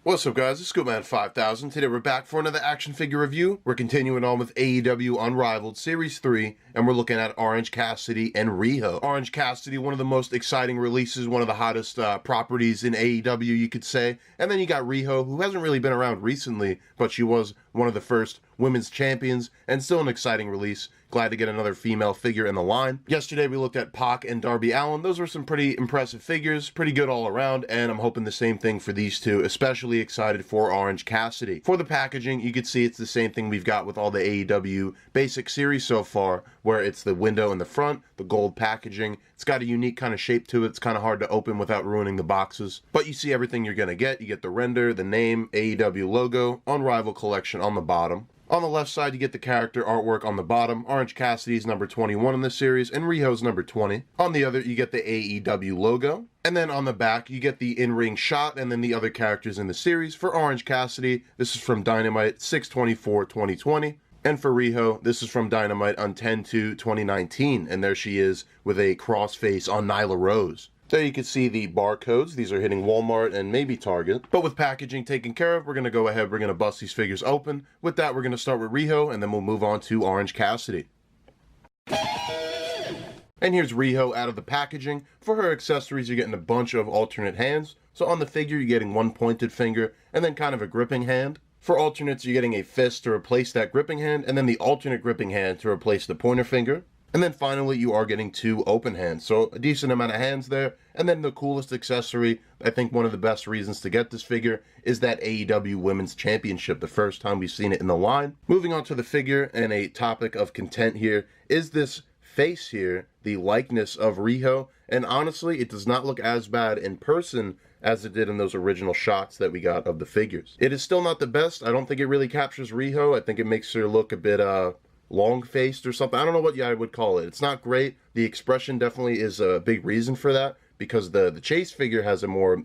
What's up, guys? It's Scoopman5000. Today we're back for another action figure review. We're continuing on with AEW Unrivaled Series 3, and we're looking at Orange Cassidy and Riho. Orange Cassidy, one of the most exciting releases, one of the hottest properties in AEW, you could say. And then you got Riho, who hasn't really been around recently, but she was one of the first women's champions, and still an exciting release. Glad to get another female figure in the line. Yesterday we looked at PAC and Darby Allin. Those were some pretty impressive figures, pretty good all around, and I'm hoping the same thing for these two, especially excited for Orange Cassidy. For the packaging, you can see it's the same thing we've got with all the AEW basic series so far, where it's the window in the front, the gold packaging. It's got a unique kind of shape to it. It's kind of hard to open without ruining the boxes, but you see everything you're gonna get. You get the render, the name, AEW logo, Unrivaled collection on the bottom. On the left side, you get the character artwork on the bottom. Orange Cassidy's number 21 in this series, and Riho's number 20. On the other, you get the AEW logo. And then on the back, you get the in-ring shot, and then the other characters in the series. For Orange Cassidy, this is from Dynamite 6/24/2020. And for Riho, this is from Dynamite on 10/2/2019. And there she is with a cross-face on Nyla Rose. There you can see the barcodes. These are hitting Walmart and maybe Target. But with packaging taken care of, we're going to go ahead, we're going to bust these figures open. With that, we're going to start with Riho, and then we'll move on to Orange Cassidy. And here's Riho out of the packaging. For her accessories, you're getting a bunch of alternate hands. So on the figure, you're getting one pointed finger, and then kind of a gripping hand. For alternates, you're getting a fist to replace that gripping hand, and then the alternate gripping hand to replace the pointer finger. And then finally, you are getting two open hands. So a decent amount of hands there. And then the coolest accessory, I think one of the best reasons to get this figure, is that AEW Women's Championship, the first time we've seen it in the line. Moving on to the figure, and a topic of content here, is this face here, the likeness of Riho. And honestly, it does not look as bad in person as it did in those original shots that we got of the figures. It is still not the best. I don't think it really captures Riho. I think it makes her look a bit, long-faced or something. I don't know what I would call it. It's not great. The expression definitely is a big reason for that, because the Chase figure has a more,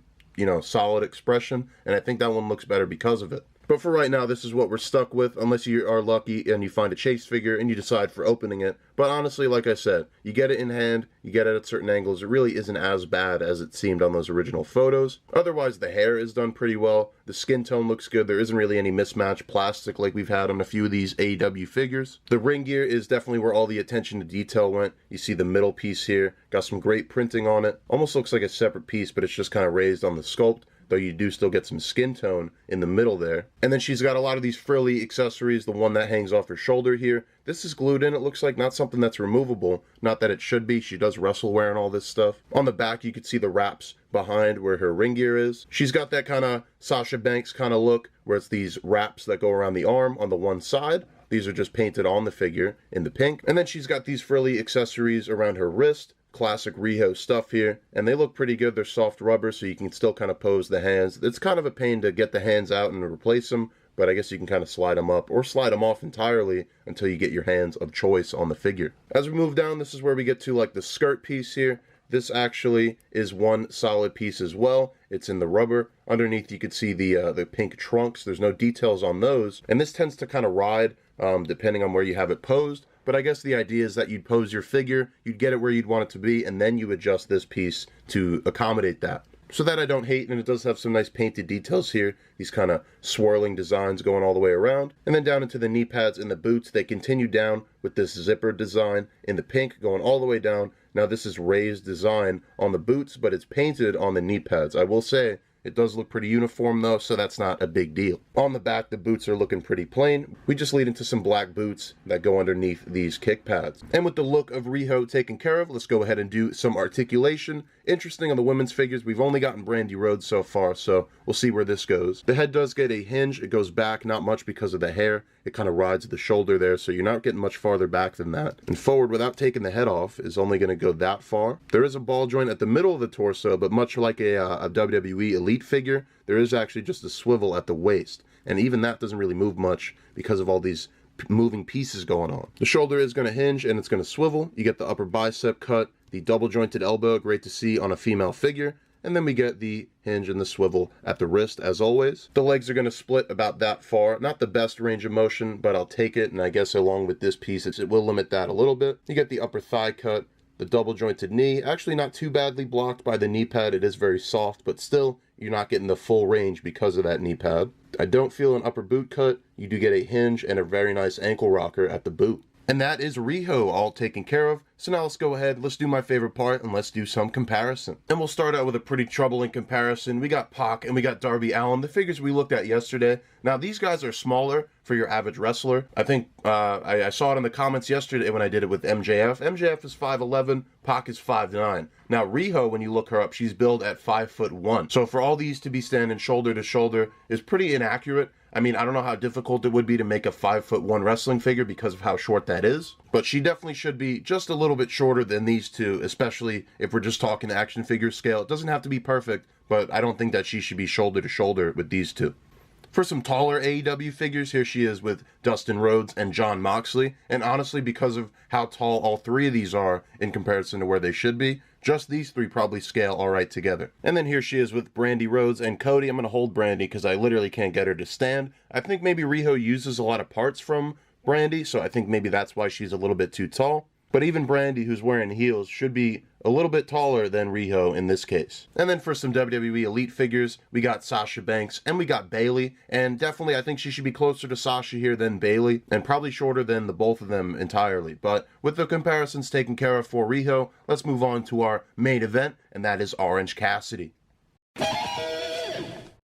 solid expression, and I think that one looks better because of it. But for right now, this is what we're stuck with, unless you are lucky and you find a Chase figure and you decide for opening it. But honestly, like I said, you get it in hand, you get it at certain angles. It really isn't as bad as it seemed on those original photos. Otherwise, the hair is done pretty well. The skin tone looks good. There isn't really any mismatched plastic like we've had on a few of these AEW figures. The ring gear is definitely where all the attention to detail went. You see the middle piece here. Got some great printing on it. Almost looks like a separate piece, but it's just kind of raised on the sculpt, though you do still get some skin tone in the middle there. And then she's got a lot of these frilly accessories, the one that hangs off her shoulder here. This is glued in, it looks like, not something that's removable. Not that it should be. She does wrestle wearing all this stuff. On the back, you can see the wraps behind where her ring gear is. She's got that kind of Sasha Banks kind of look, where it's these wraps that go around the arm on the one side. These are just painted on the figure in the pink. And then she's got these frilly accessories around her wrist. Classic Riho stuff here, and they look pretty good. They're soft rubber, so you can still kind of pose the hands. It's kind of a pain to get the hands out and replace them, but I guess you can kind of slide them up or slide them off entirely until you get your hands of choice on the figure. As we move down, this is where we get to like the skirt piece here. This actually is one solid piece as well. It's in the rubber. Underneath, you can see the pink trunks. There's no details on those, and this tends to kind of ride depending on where you have it posed. But I guess the idea is that you'd pose your figure, you'd get it where you'd want it to be, and then you adjust this piece to accommodate that. So that I don't hate, and it does have some nice painted details here. These kind of swirling designs going all the way around. And then down into the knee pads and the boots, they continue down with this zipper design in the pink going all the way down. Now this is raised design on the boots, but it's painted on the knee pads. I will say, it does look pretty uniform though, so that's not a big deal. On the back, the boots are looking pretty plain. We just lead into some black boots that go underneath these kick pads. And with the look of Riho taken care of, let's go ahead and do some articulation. Interesting on the women's figures, we've only gotten Brandy Rhodes so far, so we'll see where this goes. The head does get a hinge. It goes back, not much because of the hair. It kind of rides the shoulder there, so you're not getting much farther back than that. And forward without taking the head off is only going to go that far. There is a ball joint at the middle of the torso, but much like a WWE Elite figure, there is actually just a swivel at the waist. And even that doesn't really move much because of all these moving pieces going on. The shoulder is going to hinge and it's going to swivel. You get the upper bicep cut, the double jointed elbow, great to see on a female figure. And then we get the hinge and the swivel at the wrist, as always. The legs are going to split about that far. Not the best range of motion, but I'll take it. And I guess along with this piece, it will limit that a little bit. You get the upper thigh cut, The double jointed knee, actually not too badly blocked by the knee pad. It is very soft, but still, you're not getting the full range because of that knee pad. I don't feel an upper boot cut. You do get a hinge and a very nice ankle rocker at the boot. And that is Riho all taken care of. So now let's go ahead, let's do my favorite part, and let's do some comparison. And we'll start out with a pretty troubling comparison. We got PAC and we got Darby Allin, the figures we looked at yesterday. Now these guys are smaller for your average wrestler. I think I saw it in the comments yesterday when I did it with MJF. MJF is 5'11", PAC is 5'9". Now Riho, when you look her up, she's billed at 5'1". So for all these to be standing shoulder to shoulder is pretty inaccurate. I mean, I don't know how difficult it would be to make a 5'1" wrestling figure because of how short that is. But she definitely should be just a little bit shorter than these two, especially if we're just talking action figure scale. It doesn't have to be perfect, but I don't think that she should be shoulder to shoulder with these two. For some taller AEW figures, here she is with Dustin Rhodes and Jon Moxley. And honestly, because of how tall all three of these are in comparison to where they should be, just these three probably scale all right together. And then here she is with Brandy Rhodes and Cody. I'm going to hold Brandy because I literally can't get her to stand. I think maybe Riho uses a lot of parts from Brandy, so I think maybe that's why she's a little bit too tall. But even Brandy, who's wearing heels, should be a little bit taller than Riho in this case. And then for some WWE Elite figures, we got Sasha Banks and we got Bayley. And definitely I think she should be closer to Sasha here than Bayley, and probably shorter than the both of them entirely. But with the comparisons taken care of for Riho, let's move on to our main event, and that is Orange Cassidy.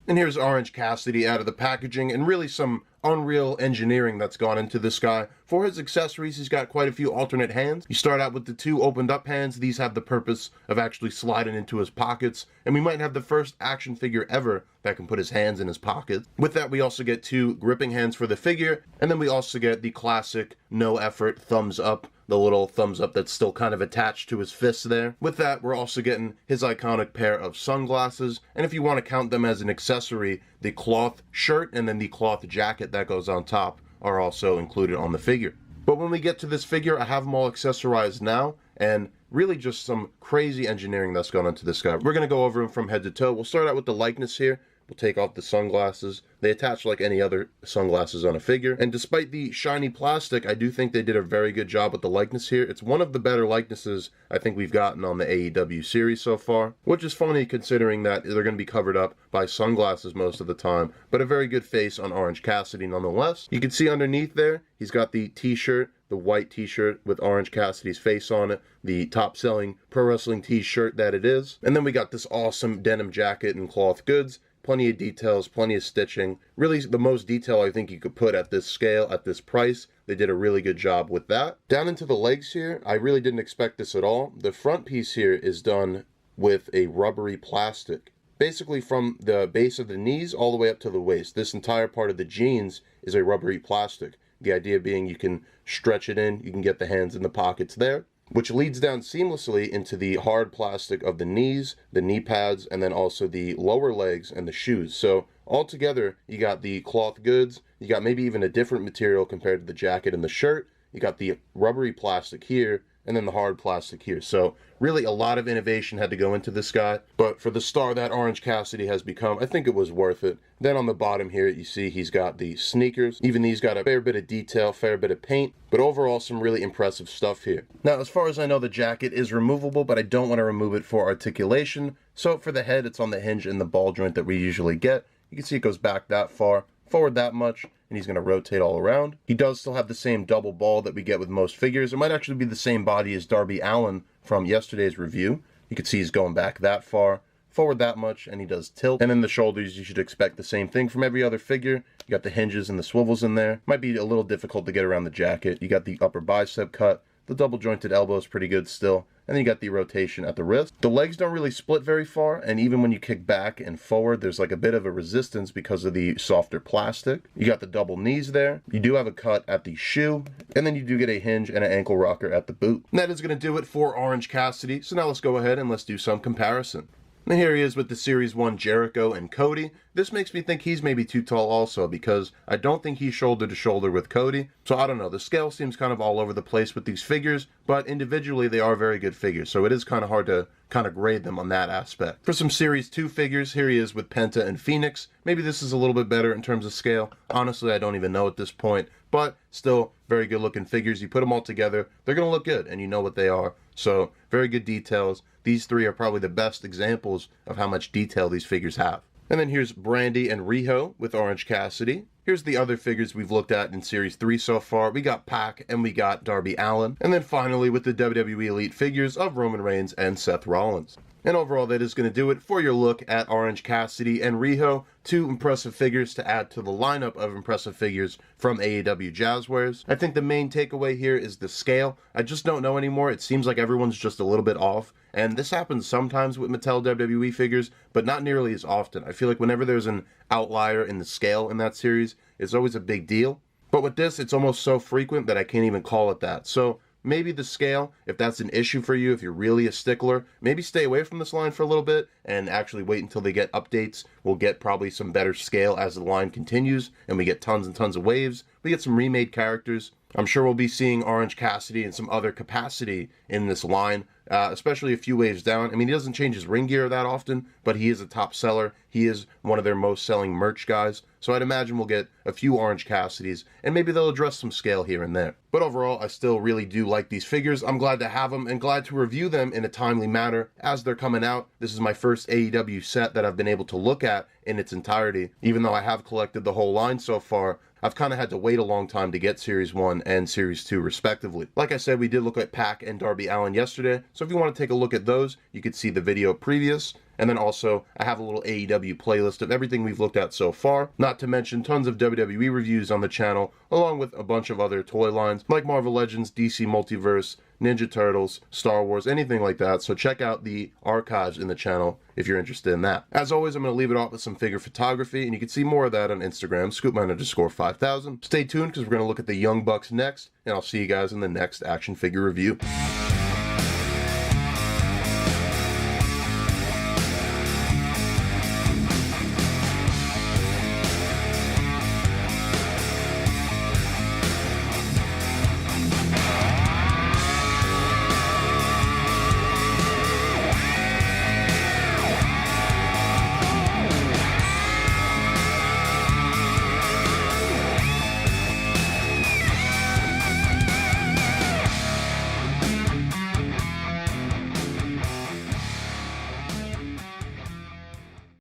And here's Orange Cassidy out of the packaging, and really some unreal engineering that's gone into this guy. For his accessories, he's got quite a few alternate hands. You start out with the two opened up hands. These have the purpose of actually sliding into his pockets, and we might have the first action figure ever that can put his hands in his pocket. With that, we also get two gripping hands for the figure, and then we also get the classic no effort thumbs up, the little thumbs up that's still kind of attached to his fist there. With that, we're also getting his iconic pair of sunglasses, and if you want to count them as an accessory, the cloth shirt and then the cloth jacket that goes on top are also included on the figure. But when we get to this figure, I have them all accessorized now, and really just some crazy engineering that's gone into this guy. We're going to go over him from head to toe. We'll start out with the likeness here. We'll take off the sunglasses. They attach like any other sunglasses on a figure. And despite the shiny plastic, I do think they did a very good job with the likeness here. It's one of the better likenesses I think we've gotten on the AEW series so far, which is funny considering that they're going to be covered up by sunglasses most of the time, but a very good face on Orange Cassidy nonetheless. You can see underneath there, he's got the t-shirt, the white t-shirt with Orange Cassidy's face on it, the top-selling pro wrestling t-shirt that it is. And then we got this awesome denim jacket and cloth goods. Plenty of details, plenty of stitching. Really the most detail I think you could put at this scale, at this price. They did a really good job with that. Down into the legs here, I really didn't expect this at all. The front piece here is done with a rubbery plastic. Basically from the base of the knees all the way up to the waist. This entire part of the jeans is a rubbery plastic. The idea being you can stretch it in, you can get the hands in the pockets there, which leads down seamlessly into the hard plastic of the knees, the knee pads, and then also the lower legs and the shoes. So altogether, you got the cloth goods, you got maybe even a different material compared to the jacket and the shirt, you got the rubbery plastic here, and then the hard plastic here. So really a lot of innovation had to go into this guy, but for the star that Orange Cassidy has become, I think it was worth it. Then on the bottom here, you see he's got the sneakers. Even these got a fair bit of detail, fair bit of paint, but overall some really impressive stuff here. Now, as far as I know, the jacket is removable, but I don't want to remove it for articulation. So for the head, it's on the hinge and the ball joint that we usually get. You can see it goes back that far, forward that much, and he's going to rotate all around. He does still have the same double ball that we get with most figures. It might actually be the same body as Darby Allin from yesterday's review. You can see he's going back that far, forward that much, and he does tilt. And in the shoulders, you should expect the same thing from every other figure. You got the hinges and the swivels in there. Might be a little difficult to get around the jacket. You got the upper bicep cut. The double jointed elbow is pretty good still. And then you got the rotation at the wrist. The legs don't really split very far, and even when you kick back and forward, there's like a bit of a resistance because of the softer plastic. You got the double knees there. You do have a cut at the shoe, and then you do get a hinge and an ankle rocker at the boot. And that is going to do it for Orange Cassidy. So now let's go ahead and let's do some comparison. And here he is with the Series 1 Jericho and Cody. This makes me think he's maybe too tall also, because I don't think he's shoulder to shoulder with Cody. So I don't know, the scale seems kind of all over the place with these figures, but individually they are very good figures, so it is kind of hard to kind of grade them on that aspect. For some Series 2 figures, here he is with Penta and Phoenix. Maybe this is a little bit better in terms of scale. Honestly, I don't even know at this point, but still very good looking figures. You put them all together, they're going to look good, and you know what they are. So very good details. These three are probably the best examples of how much detail these figures have. And then here's Brandy and Riho with Orange Cassidy. Here's the other figures we've looked at in Series 3 so far. We got PAC and we got Darby Allin. And then finally with the WWE Elite figures of Roman Reigns and Seth Rollins. And overall, that is going to do it for your look at Orange Cassidy and Riho, two impressive figures to add to the lineup of impressive figures from AEW Jazzwares. I think the main takeaway here is the scale. I just don't know anymore. It seems like everyone's just a little bit off. And this happens sometimes with Mattel WWE figures, but not nearly as often. I feel like whenever there's an outlier in the scale in that series, it's always a big deal. But with this, it's almost so frequent that I can't even call it that. So maybe the scale, if that's an issue for you, if you're really a stickler, maybe stay away from this line for a little bit and actually wait until they get updates. We'll get probably some better scale as the line continues and we get tons and tons of waves. We get some remade characters. I'm sure we'll be seeing Orange Cassidy and some other capacity in this line, especially a few waves down. I mean, he doesn't change his ring gear that often, but he is a top seller. He is one of their most selling merch guys. So I'd imagine we'll get a few Orange Cassidys, and maybe they'll address some scale here and there. But overall, I still really do like these figures. I'm glad to have them and glad to review them in a timely manner as they're coming out. This is my first AEW set that I've been able to look at in its entirety. Even though I have collected the whole line so far, I've kind of had to wait a long time to get Series 1 and Series 2 respectively. Like I said, we did look at PAC and Darby Allin yesterday, so if you want to take a look at those, you could see the video previous. And then also, I have a little AEW playlist of everything we've looked at so far, not to mention tons of WWE reviews on the channel, along with a bunch of other toy lines, like Marvel Legends, DC Multiverse, Ninja Turtles, Star Wars, anything like that. So check out the archives in the channel if you're interested in that. As always, I'm going to leave it off with some figure photography, and you can see more of that on Instagram, scoopman_5000. Stay tuned, because we're going to look at the Young Bucks next, and I'll see you guys in the next action figure review.